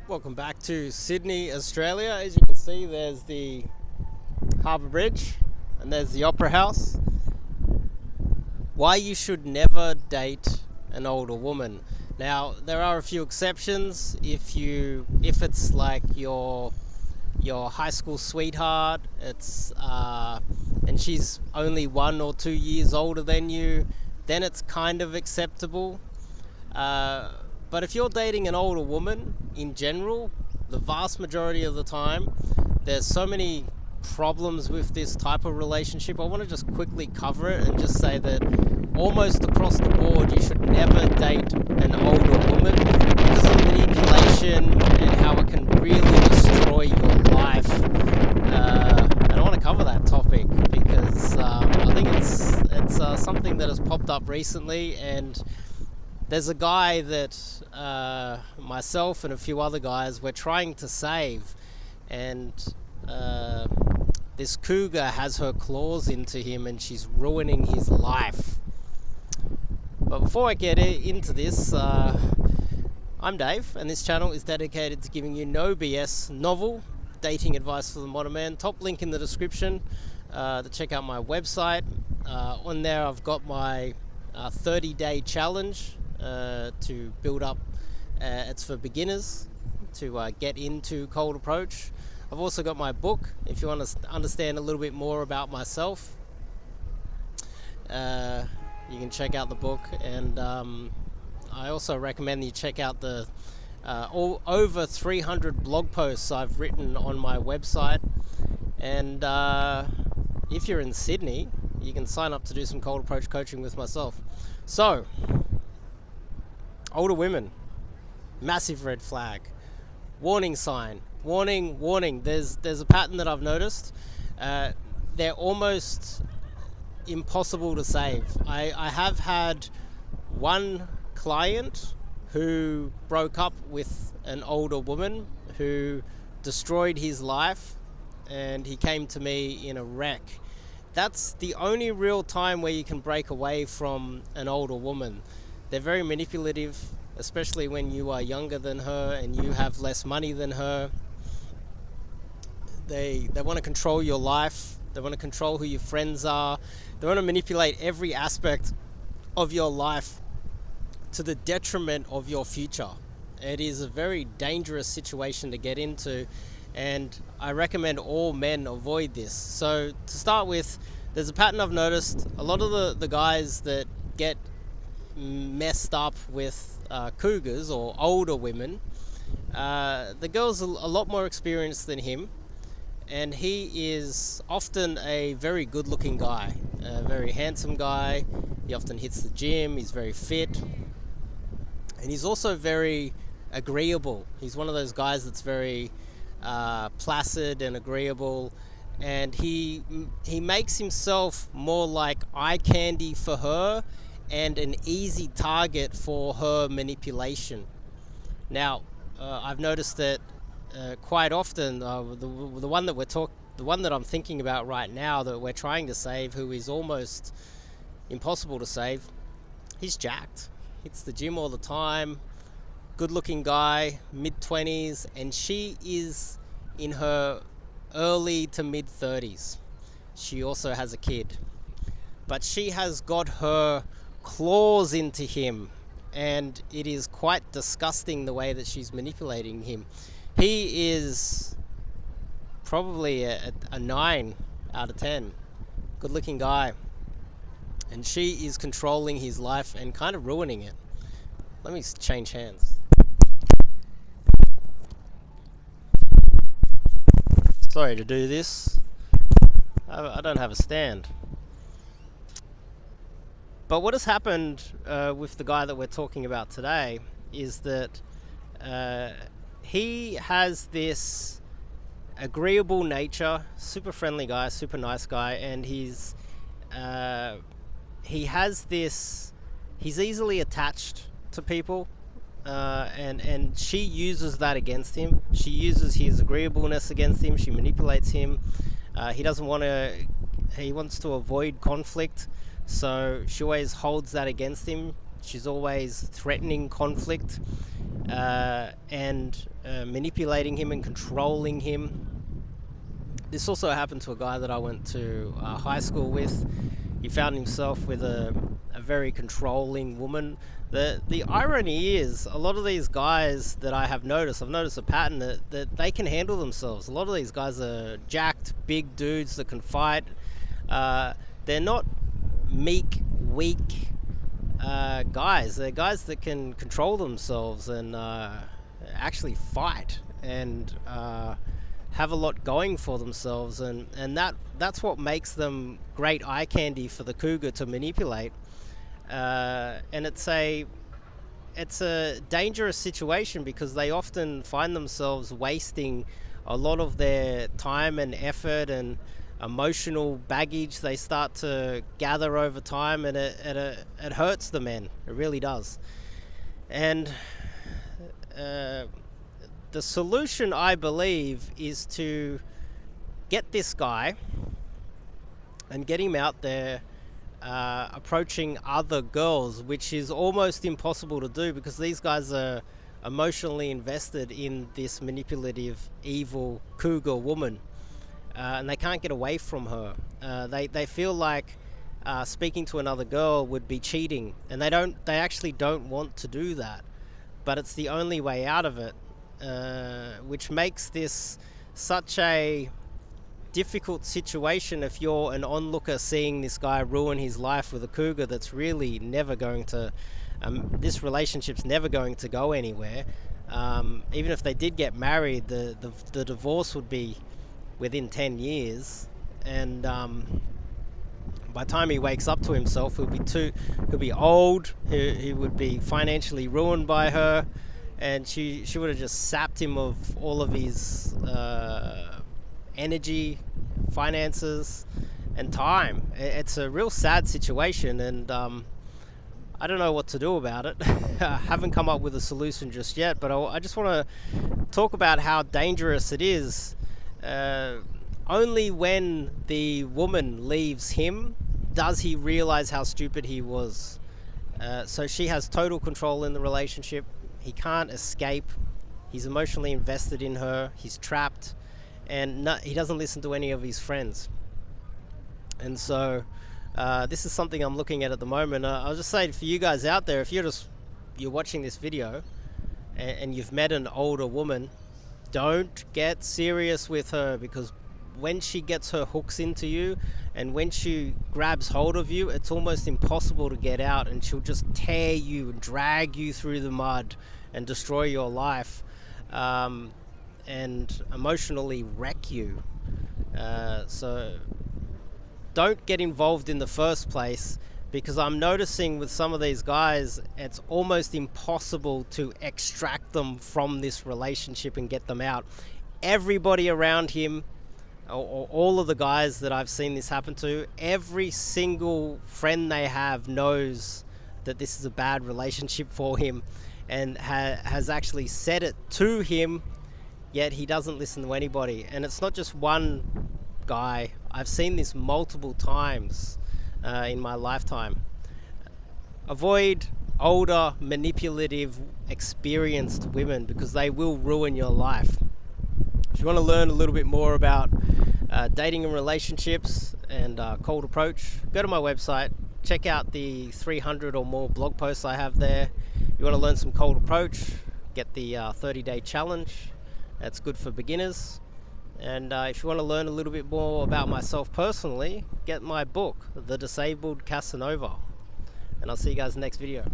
Welcome back to Sydney, Australia. As you can see, there's the Harbour Bridge and there's the Opera House. Why you should never date an older woman. Now, there are a few exceptions. If it's like your high school sweetheart, and she's only 1 or 2 years older than you, then it's kind of acceptable. But if you're dating an older woman, in general, the vast majority of the time, there's so many problems with this type of relationship. I want to just quickly cover it and just say that almost across the board, you should never date an older woman because of the manipulation and how it can really destroy your life. And I want to cover that topic because I think it's something that has popped up recently, and there's a guy that myself and a few other guys were trying to save, and this cougar has her claws into him and she's ruining his life. But before I get into this, I'm Dave, and this channel is dedicated to giving you no BS novel dating advice for the modern man. Top link in the description to check out my website. On there I've got my 30-day challenge to build up. It's for beginners to get into cold approach. I've also got my book if you want to understand a little bit more about myself. You can check out the book, and I also recommend you check out the over 300 blog posts I've written on my website. And if you're in Sydney, you can sign up to do some cold approach coaching with myself. So, older women, massive red flag, warning sign, warning. There's a pattern that I've noticed. They're almost impossible to save. I have had one client who broke up with an older woman who destroyed his life, and he came to me in a wreck. That's the only real time where you can break away from an older woman. They're very manipulative, especially when you are younger than her and you have less money than her. They want to control your life. They want to control who your friends are. They want to manipulate every aspect of your life to the detriment of your future. It is a very dangerous situation to get into, and I recommend all men avoid this. So to start with, there's a pattern I've noticed. A lot of the guys that get messed up with cougars or older women, the girl's a lot more experienced than him, and he is often a very good looking guy, a very handsome guy. He often hits the gym, he's very fit, and he's also very agreeable. He's one of those guys that's very placid and agreeable, and he makes himself more like eye candy for her and an easy target for her manipulation. Now, I've noticed that quite often the one that I'm thinking about right now that we're trying to save, who is almost impossible to save, he's jacked, hits the gym all the time, good looking guy, mid-20s, and she is in her early to mid-30s. She also has a kid, but she has got her claws into him, and it is quite disgusting the way that she's manipulating him. He is probably a 9 out of 10, good looking guy, and she is controlling his life and kind of ruining it. Let me change hands. Sorry to do this, I don't have a stand. But what has happened with the guy that we're talking about today is that he has this agreeable nature, super friendly guy, super nice guy, and he has this, he's easily attached to people, and she uses that against him. She uses his agreeableness against him. She manipulates him. He wants to avoid conflict, so she always holds that against him. She's always threatening conflict and manipulating him and controlling him. This also happened to a guy that I went to high school with. He found himself with a very controlling woman. The irony is, a lot of these guys that I've noticed a pattern that they can handle themselves. A lot of these guys are jacked, big dudes that can fight. They're not meek, weak guys. They're guys that can control themselves and actually fight and have a lot going for themselves, and that's what makes them great eye candy for the cougar to manipulate. And it's a dangerous situation because they often find themselves wasting a lot of their time and effort and emotional baggage they start to gather over time, and it hurts the men. It really does. And the solution, I believe, is to get this guy and get him out there approaching other girls, which is almost impossible to do because these guys are emotionally invested in this manipulative, evil cougar woman, and they can't get away from her. They feel like speaking to another girl would be cheating, and they actually don't want to do that, but it's the only way out of it. Which makes this such a difficult situation if you're an onlooker seeing this guy ruin his life with a cougar that's really never going to this relationship's never going to go anywhere. Even if they did get married, the divorce would be within 10 years, and by the time he wakes up to himself, he'll be old, he would be financially ruined by her, and she would have just sapped him of all of his energy, finances, and time. It's a real sad situation, and I don't know what to do about it. I haven't come up with a solution just yet, but I just want to talk about how dangerous it is. Only when the woman leaves him does he realize how stupid he was. So she has total control in the relationship. He can't escape. He's emotionally invested in her. He's trapped, and he doesn't listen to any of his friends. And so this is something I'm looking at the moment. I'll just say for you guys out there, if you're watching this video and you've met an older woman, don't get serious with her, because when she gets her hooks into you and when she grabs hold of you, it's almost impossible to get out, and she'll just tear you and drag you through the mud and destroy your life, and emotionally wreck you. So don't get involved in the first place, because I'm noticing with some of these guys, it's almost impossible to extract them from this relationship and get them out. Everybody around him, or all of the guys that I've seen this happen to, every single friend they have knows that this is a bad relationship for him, and has actually said it to him, yet he doesn't listen to anybody. And it's not just one guy. I've seen this multiple times in my lifetime. Avoid older, manipulative, experienced women, because they will ruin your life. If you want to learn a little bit more about dating and relationships and cold approach, go to my website, check out the 300 or more blog posts I have there. You want to learn some cold approach, get the 30-day challenge. That's good for beginners. And if you want to learn a little bit more about myself personally, get my book, The Disabled Casanova. And I'll see you guys in the next video.